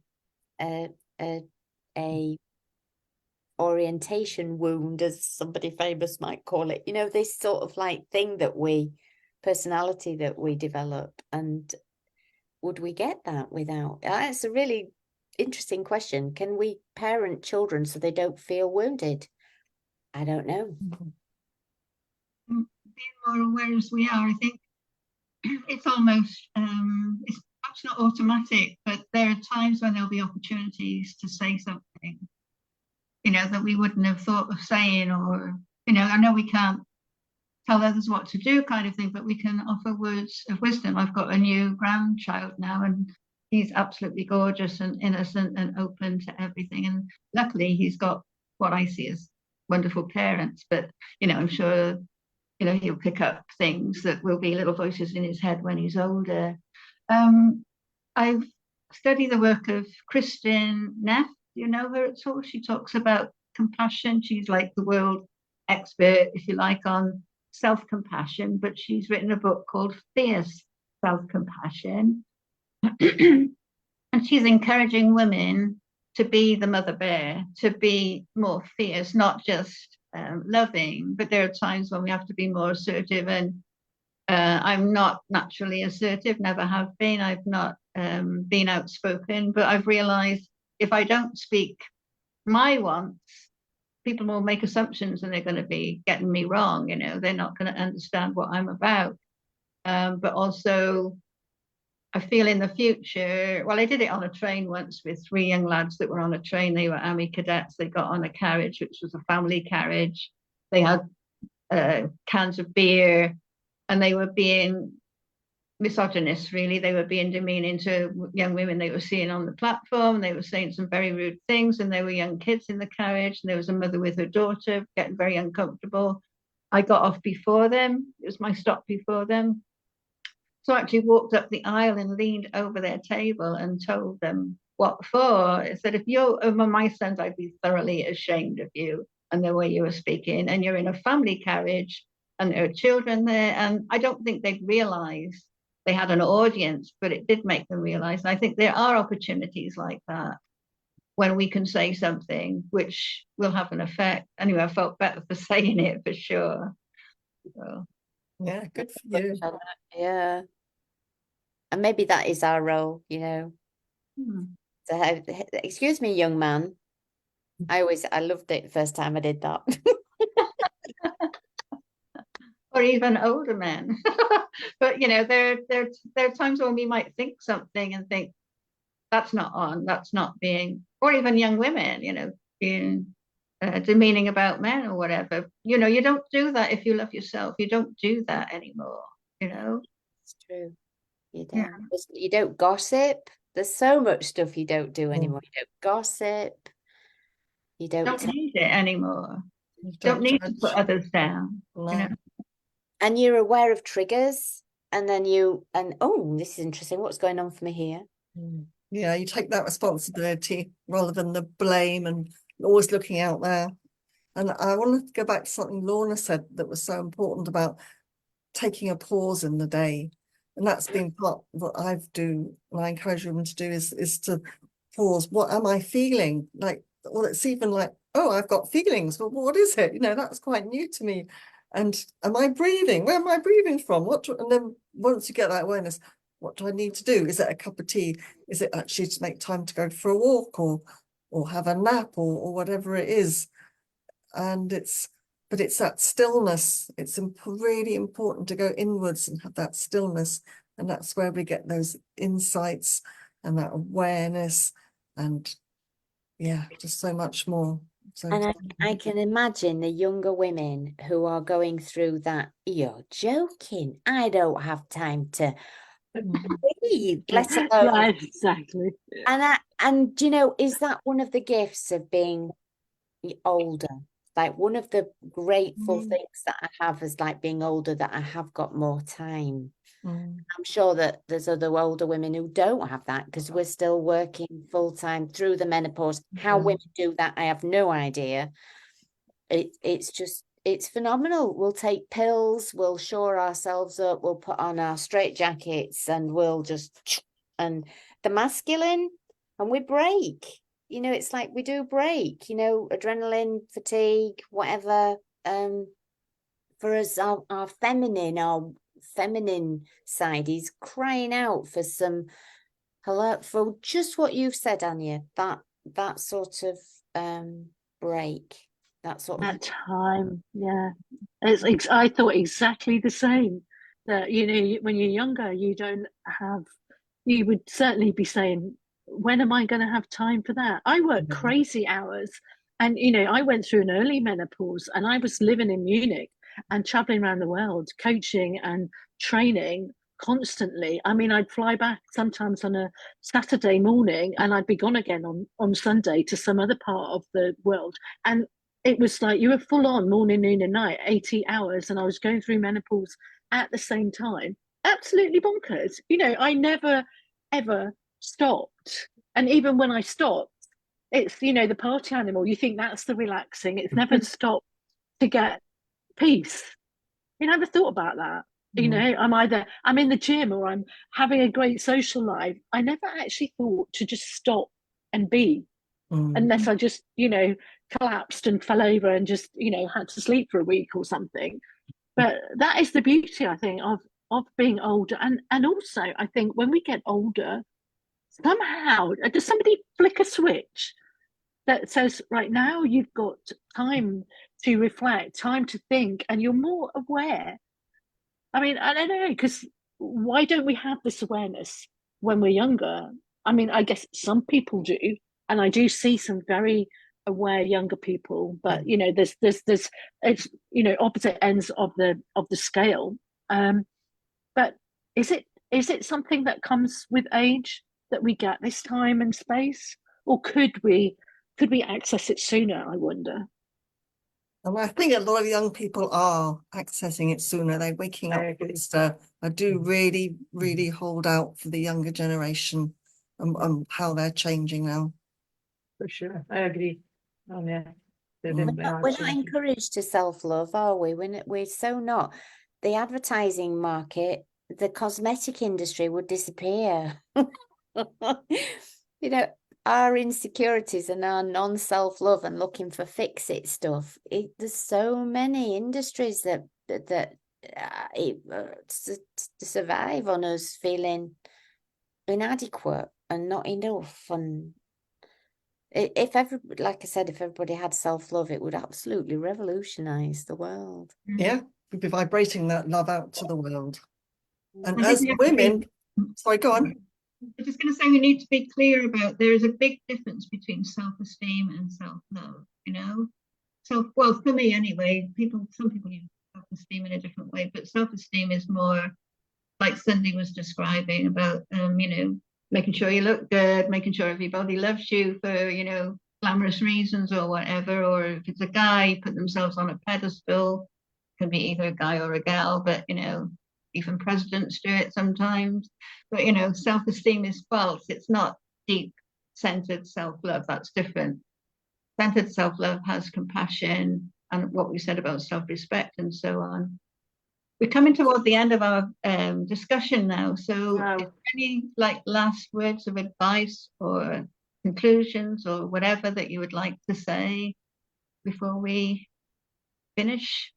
a orientation wound, as somebody famous might call it? You know, this sort of like thing that personality that we develop, and would we get that without? It's a really interesting question. Can we parent children so they don't feel wounded? I don't know. Being more aware as we are, I think it's almost it's perhaps not automatic, but there are times when there'll be opportunities to say something, you know, that we wouldn't have thought of saying, or, you know, I know we can't tell others what to do kind of thing, but we can offer words of wisdom. I've got a new grandchild now, and he's absolutely gorgeous and innocent and open to everything. And luckily he's got what I see as wonderful parents, but, you know, I'm sure, you know, he'll pick up things that will be little voices in his head when he's older. I've studied the work of Kristin Neff. Do you know her at all? She talks about compassion. She's like the world expert, if you like, on self-compassion, but she's written a book called Fierce Self-Compassion. And she's encouraging women to be the mother bear, to be more fierce, not just loving, but there are times when we have to be more assertive. And I'm not naturally assertive, never have been. I've not been outspoken, but I've realized if I don't speak my wants, people will make assumptions and they're going to be getting me wrong. You know, they're not going to understand what I'm about. But also, I feel in the future, well, I did it on a train once with 3 young lads that were on a train. They were Army cadets. They got on a carriage, which was a family carriage. They had cans of beer, and they were being misogynist, really. They were being demeaning to young women they were seeing on the platform. They were saying some very rude things, and there were young kids in the carriage, and there was a mother with her daughter getting very uncomfortable. I got off before them. It was my stop before them. So I actually walked up the aisle and leaned over their table and told them what for. I said, if you're my sons, I'd be thoroughly ashamed of you and the way you were speaking. And you're in a family carriage and there are children there. And I don't think they'd realize they had an audience, but it did make them realize. And I think there are opportunities like that when we can say something which will have an effect. Anyway, I felt better for saying it, for sure. So. Yeah, good for you. Yeah. And maybe that is our role, you know. To have, excuse me, young man. I loved it the first time I did that. Or even older men. But, you know, there are times when we might think something and think, that's not on, that's not being, or even young women, you know, being demeaning about men or whatever. You know, you don't do that if you love yourself. You don't do that anymore, you know. It's true. You don't. Yeah. You don't gossip. There's so much stuff you don't do anymore. You don't gossip. You don't need it anymore. You don't need to put others down. No. You know? And you're aware of triggers. And then oh, this is interesting. What's going on for me here? Yeah, you take that responsibility rather than the blame and always looking out there. And I wanted to go back to something Lorna said that was so important about taking a pause in the day. And that's been part of what I encourage women to do is to pause. What am I feeling? Like, well, it's even like, oh, I've got feelings. Well, what is it? You know, that's quite new to me. And am I breathing? Where am I breathing from? And then once you get that awareness, what do I need to do? Is it a cup of tea? Is it actually to make time to go for a walk or have a nap or whatever it is? And it's that stillness. It's really important to go inwards and have that stillness. And that's where we get those insights and that awareness and yeah, just so much more. So and I can imagine the younger women who are going through that. You're joking. I don't have time to breathe, let alone. Right, exactly. And you know, is that one of the gifts of being older? Like one of the grateful things that I have is like being older, that I have got more time. I'm sure that there's other older women who don't have that because we're still working full time through the menopause. How women do that, I have no idea. It's it's phenomenal. We'll take pills, we'll shore ourselves up, we'll put on our straitjackets, and we'll just, and the masculine, and we break. You know, it's like we do break, you know, adrenaline, fatigue, whatever. For us, our feminine side is crying out for some hello, for just what you've said, Anya, that sort of break, that sort of That time, yeah. I thought exactly the same. That, you know, when you're younger, you would certainly be saying, when am I going to have time for that? I work crazy hours. And, you know, I went through an early menopause, and I was living in Munich and traveling around the world, coaching and training constantly. I mean, I'd fly back sometimes on a Saturday morning, and I'd be gone again on Sunday to some other part of the world. And it was like you were full on morning, noon, and night, 80 hours, and I was going through menopause at the same time. Absolutely bonkers. You know, I never ever stopped. And even when I stopped, it's, you know, the party animal. You think that's the relaxing. It's never stopped to get peace. You never thought about that. You know, I'm in the gym or I'm having a great social life. I never actually thought to just stop and be, unless I just, you know, collapsed and fell over and just, you know, had to sleep for a week or something. But that is the beauty, I think, of being older. And also, I think when we get older, somehow, does somebody flick a switch that says, right now, you've got time to reflect, time to think, and you're more aware? I mean, I don't know, because why don't we have this awareness when we're younger? I mean, I guess some people do, and I do see some very aware younger people, but you know, there's it's, you know, opposite ends of the scale. But is it something that comes with age, that we get this time and space, or could we access it sooner, I wonder? And I think a lot of young people are accessing it sooner. They're waking up faster. I do really, really hold out for the younger generation and how they're changing now. For sure, I agree. Yeah. we're not encouraged to self-love, are we? We're so not. The advertising market, the cosmetic industry would disappear. You know, our insecurities and our non-self-love and looking for fix-it stuff. There's so many industries that survive on us feeling inadequate and not enough. And if like I said, if everybody had self-love, it would absolutely revolutionize the world. Yeah, we'd be vibrating that love out to the world. And I as think women, sorry, go on. I'm just going to say we need to be clear about there is a big difference between self-esteem and self-love, you know. Well, for me anyway, some people use self-esteem in a different way, but self-esteem is more like Sundy was describing about, you know, making sure you look good, making sure everybody loves you for, you know, glamorous reasons or whatever. Or if it's a guy, put themselves on a pedestal, can be either a guy or a gal, but, you know, even presidents do it sometimes. But, you know, self-esteem is false. It's not deep centered self-love. That's different. Centered self-love has compassion and what we said about self-respect and so on. We're coming toward the end of our discussion now. So any like last words of advice or conclusions or whatever that you would like to say before we finish?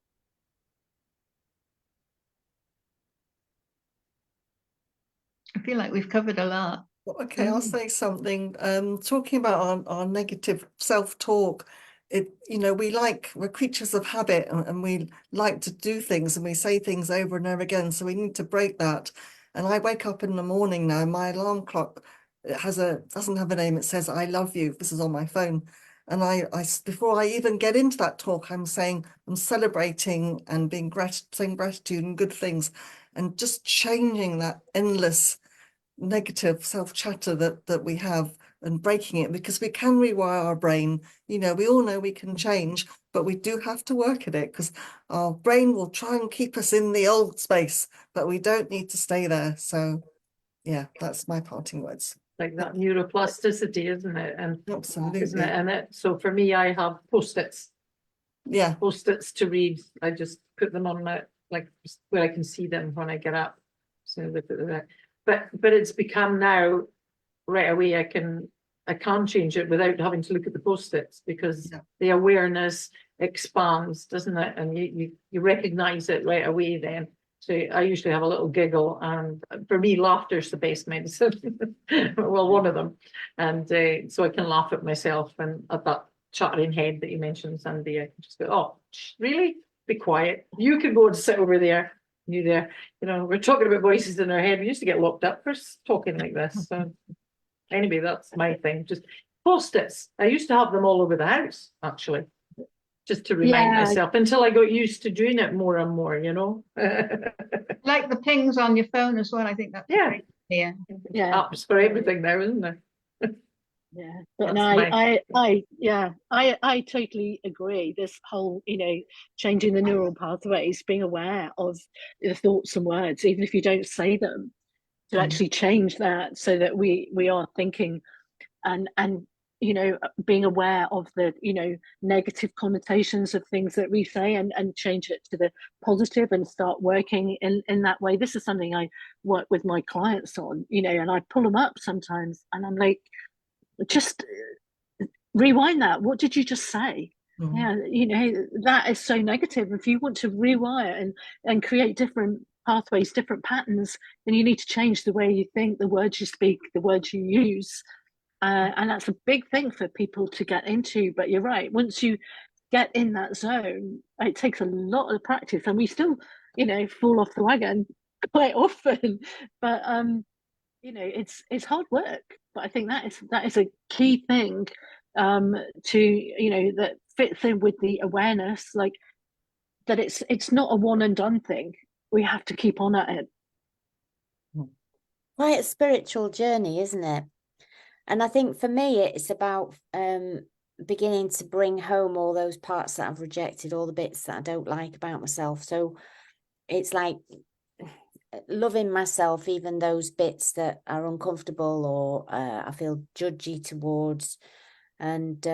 I feel like we've covered a lot. Okay, I'll say something. Talking about our negative self-talk, you know, we're creatures of habit, and we like to do things and we say things over and over again. So we need to break that. And I wake up in the morning now, my alarm clock doesn't have a name. It says, I love you. This is on my phone. And I before I even get into that talk, I'm celebrating and saying gratitude and good things, and just changing that endless negative self-chatter that we have, and breaking it, because we can rewire our brain. You know, we all know we can change, but we do have to work at it, because our brain will try and keep us in the old space, but we don't need to stay there. So yeah, that's my parting words. Like that neuroplasticity, isn't it? And absolutely, isn't it? And so for me, I have post-its Yeah. Post-its to read. I just put them on my, like, where I can see them when I get up. So look at that. But it's become now right away. I can change it without having to look at the post-its, because the awareness expands, doesn't it? And you recognize it right away then. So I usually have a little giggle, and for me, laughter's the best medicine. Well, one of them. And so I can laugh at myself, and at that chattering head that you mentioned, Sunday, I can just go, oh, really? Be quiet. You can go and sit over there. You there. You know, we're talking about voices in our head. We used to get locked up for talking like this. So anyway, that's my thing. Just post-its. I used to have them all over the house, actually, just to remind myself, until I got used to doing it more and more, you know. Like the pings on your phone as well. I think that's great. Yeah. Apps for everything now, isn't there? Yeah, but That's I totally agree. This whole, you know, changing the neural pathways, being aware of the thoughts and words, even if you don't say them, to actually change that so that we are thinking and you know, being aware of the, you know, negative connotations of things that we say, and change it to the positive and start working in that way. This is something I work with my clients on, you know, and I pull them up sometimes and I'm like, just rewind that. What did you just say? Yeah, you know, that is so negative. If you want to rewire and create different pathways, different patterns, then you need to change the way you think, the words you speak, the words you use. And that's a big thing for people to get into. But you're right, once you get in that zone, it takes a lot of practice, and we still, you know, fall off the wagon quite often. But you know, it's hard work. But I think that is a key thing to, you know, that fits in with the awareness, like that it's not a one and done thing. We have to keep on at it. Quite a spiritual journey, isn't it? And I think for me, it's about beginning to bring home all those parts that I've rejected, all the bits that I don't like about myself. So it's like loving myself, even those bits that are uncomfortable or I feel judgy towards. And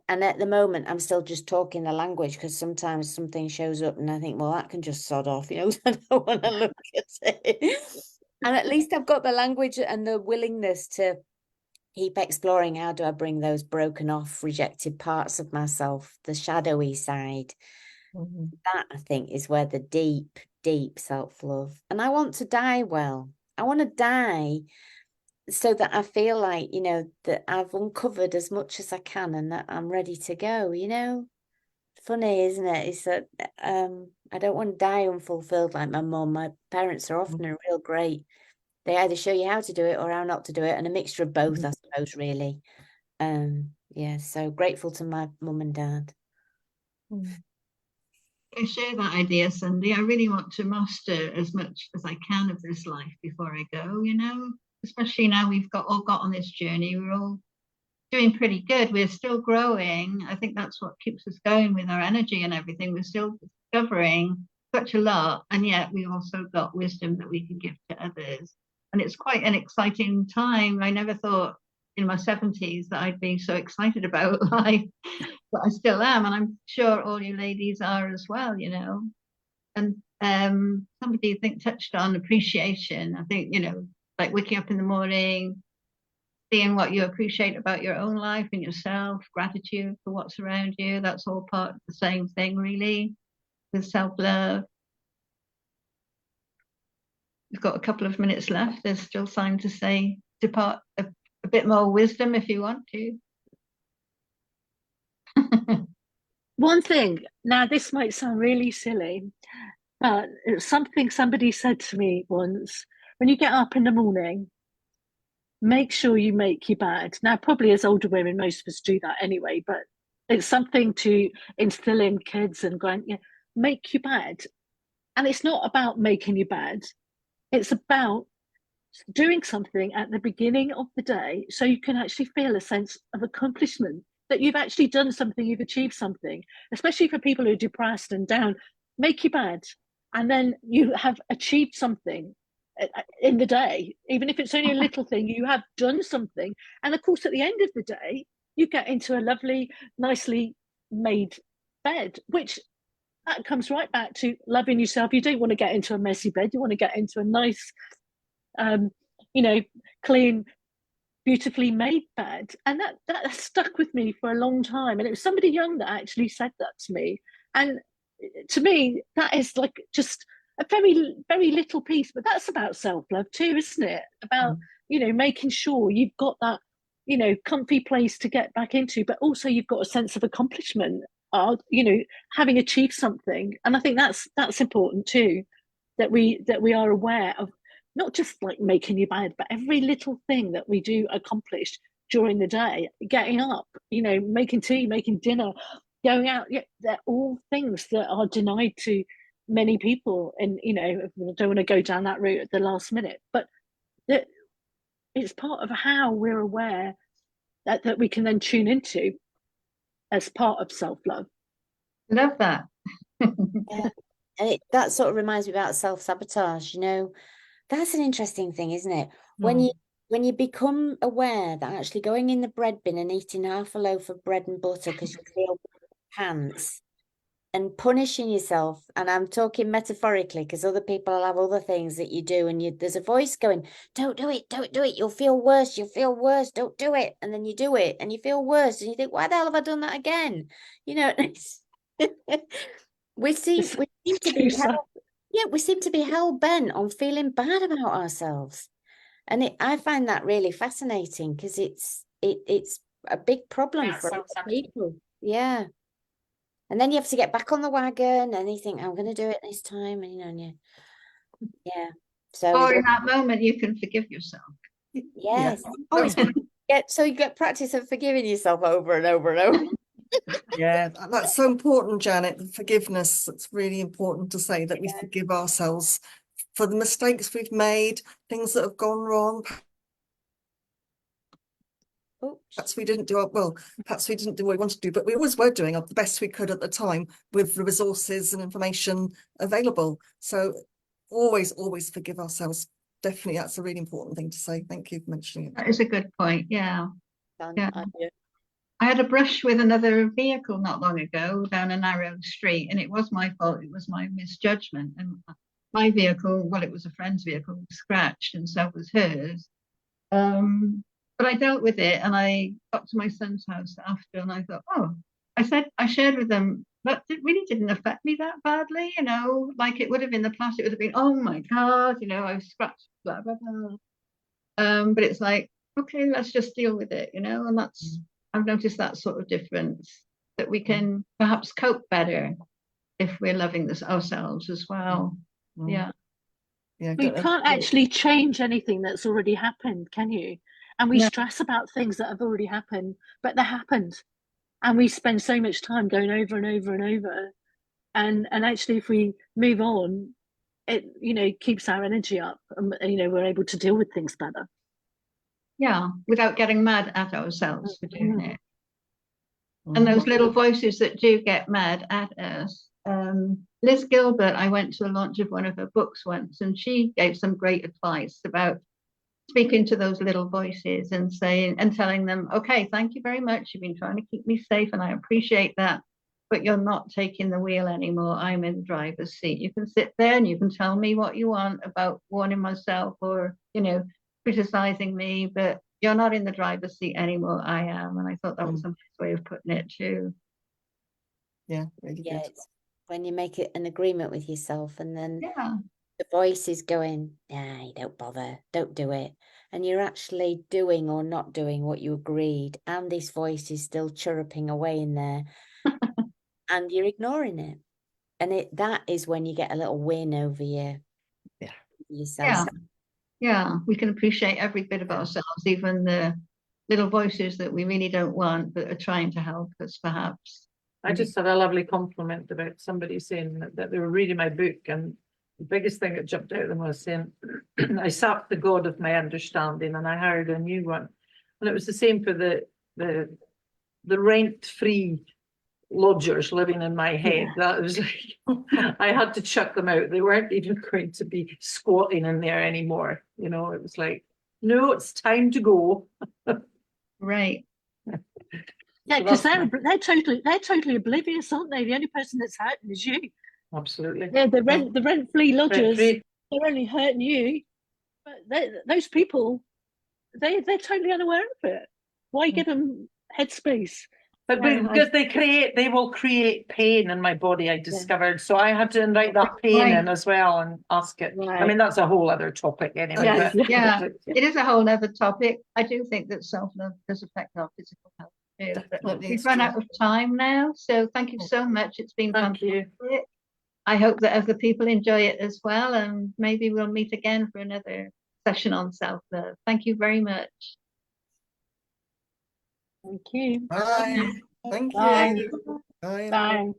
at the moment, I'm still just talking the language, because sometimes something shows up and I think, well, that can just sod off, you know, I don't want to look at it. And at least I've got the language and the willingness to keep exploring. How do I bring those broken off, rejected parts of myself, the shadowy side? That, I think, is where the deep, deep self-love. And I want to die well. I want to die so that I feel like, you know, that I've uncovered as much as I can and that I'm ready to go, you know. Funny, isn't it? It's that I don't want to die unfulfilled like my mum. My parents are often a real great. They either show you how to do it or how not to do it, and a mixture of both, I suppose, really. Yeah, so grateful to my mum and dad. I share that idea, Sunday. I really want to master as much as I can of this life before I go, you know, especially now we've all got on this journey. We're all doing pretty good. We're still growing. I think that's what keeps us going with our energy and everything. We're still discovering such a lot, and yet we also got wisdom that we can give to others. And it's quite an exciting time. I never thought in my 70s that I'd be so excited about life, but I still am, and I'm sure all you ladies are as well, you know. And somebody touched on appreciation. I think, you know, like waking up in the morning, seeing what you appreciate about your own life and yourself, gratitude for what's around you. That's all part of the same thing, really, with self-love. We've got a couple of minutes left. There's still time to say, depart a bit more wisdom if you want to. One thing, now this might sound really silly, but it's something somebody said to me once: when you get up in the morning, make sure you make your bed. Now, probably as older women, most of us do that anyway, but it's something to instill in kids and going, yeah, make your bed. And it's not about making your bed. It's about doing something at the beginning of the day so you can actually feel a sense of accomplishment, that you've actually done something, you've achieved something, especially for people who are depressed and down. Make your bed, and then you have achieved something in the day. Even if it's only a little thing, you have done something. And of course, at the end of the day, you get into a lovely, nicely made bed, which that comes right back to loving yourself. You don't want to get into a messy bed. You want to get into a nice, clean, beautifully made bed. And that stuck with me for a long time. And it was somebody young that actually said that to me. And to me, that is like just a very, very little piece, but that's about self-love too, isn't it? About, making sure you've got that, comfy place to get back into, but also you've got a sense of accomplishment, having achieved something. And I think that's important too, that we are aware of not just like making your bed, but every little thing that we do accomplish during the day, getting up, making tea, making dinner, going out. Yeah, they're all things that are denied to many people. And, I don't want to go down that route at the last minute, but it's part of how we're aware that we can then tune into as part of self-love. Love that. Yeah. And that sort of reminds me about self-sabotage, that's an interesting thing, isn't it? When you become aware that actually going in the bread bin and eating half a loaf of bread and butter because you feel pants and punishing yourself, and I'm talking metaphorically because other people will have other things that you do, and there's a voice going, don't do it, you'll feel worse, don't do it, and then you do it and you feel worse and you think, why the hell have I done that again? we seem to be we seem to be hell-bent on feeling bad about ourselves, and I find that really fascinating because it's a big problem for other people. Yeah. And then you have to get back on the wagon and you think, I'm going to do it this time. And, yeah. So or in that moment, you can forgive yourself. Yes. Oh, so you get practice of forgiving yourself over and over and over. Yeah, that's so important, Janet. The forgiveness. It's really important to say that we forgive ourselves for the mistakes we've made, things that have gone wrong. Perhaps we didn't do perhaps we didn't do what we wanted to do, but we always were doing the best we could at the time with the resources and information available. So always forgive ourselves. Definitely, that's a really important thing to say. Thank you for mentioning it. That is a good point. Yeah. Yeah. I had a brush with another vehicle not long ago down a narrow street, and it was my fault. It was my misjudgment. And my vehicle, well, it was a friend's vehicle, was scratched, and so was hers. But I dealt with it, and I got to my son's house after, and I thought, I shared with them, but it really didn't affect me that badly, like it would have in the past. It would have been, oh my God, I was scratched, blah, blah, blah. But it's like, okay, let's just deal with it, and I've noticed that sort of difference, that we can perhaps cope better if we're loving ourselves as well. Yeah. Yeah. You can't actually change anything that's already happened, can you? And we stress about things that have already happened, but they happened. And we spend so much time going over and over and over. And actually, if we move on, it, keeps our energy up, and, we're able to deal with things better. Yeah, without getting mad at ourselves for doing it. And those little voices that do get mad at us. Liz Gilbert, I went to a launch of one of her books once, and she gave some great advice about speaking to those little voices and telling them, okay, thank you very much. You've been trying to keep me safe, and I appreciate that, but you're not taking the wheel anymore. I'm in the driver's seat. You can sit there and you can tell me what you want about warning myself or, criticizing me, but you're not in the driver's seat anymore. I am. And I thought that was a nice way of putting it too. Yeah, really good. It's when you make it an agreement with yourself, and then the voice is going, don't bother, don't do it. And you're actually doing or not doing what you agreed. And this voice is still chirruping away in there and you're ignoring it. And that is when you get a little win over yourself. Yeah, we can appreciate every bit of ourselves, even the little voices that we really don't want, but are trying to help us, perhaps. I just had a lovely compliment about somebody saying that they were reading my book, and the biggest thing that jumped out at them was saying, I sapped the god of my understanding and I hired a new one. And it was the same for the rent-free lodgers living in my head. That was like, I had to chuck them out. They weren't even going to be squatting in there anymore. It was like, no, it's time to go. Right. Yeah, So because that's they're totally oblivious, aren't they? The only person that's hurting is you. absolutely. Yeah, the rent-free lodgers, Rent-free. they're only hurting you, but those people, they're totally unaware of it. Why give them headspace? But because they will create pain in my body, I discovered. So I had to invite that pain in as well and ask it. I Right. mean, that's a whole other topic anyway. Yes, but- Yeah, but, it is a whole other topic. I do think that self-love does affect our physical health too. But Definitely, we've it's run true. out of time now, so thank you so much. It's been Thank you. fantastic. I hope that other people enjoy it as well, and maybe we'll meet again for another session on self-love. Thank you very much. Thank you. Bye. Thank Bye. you. Bye. Bye.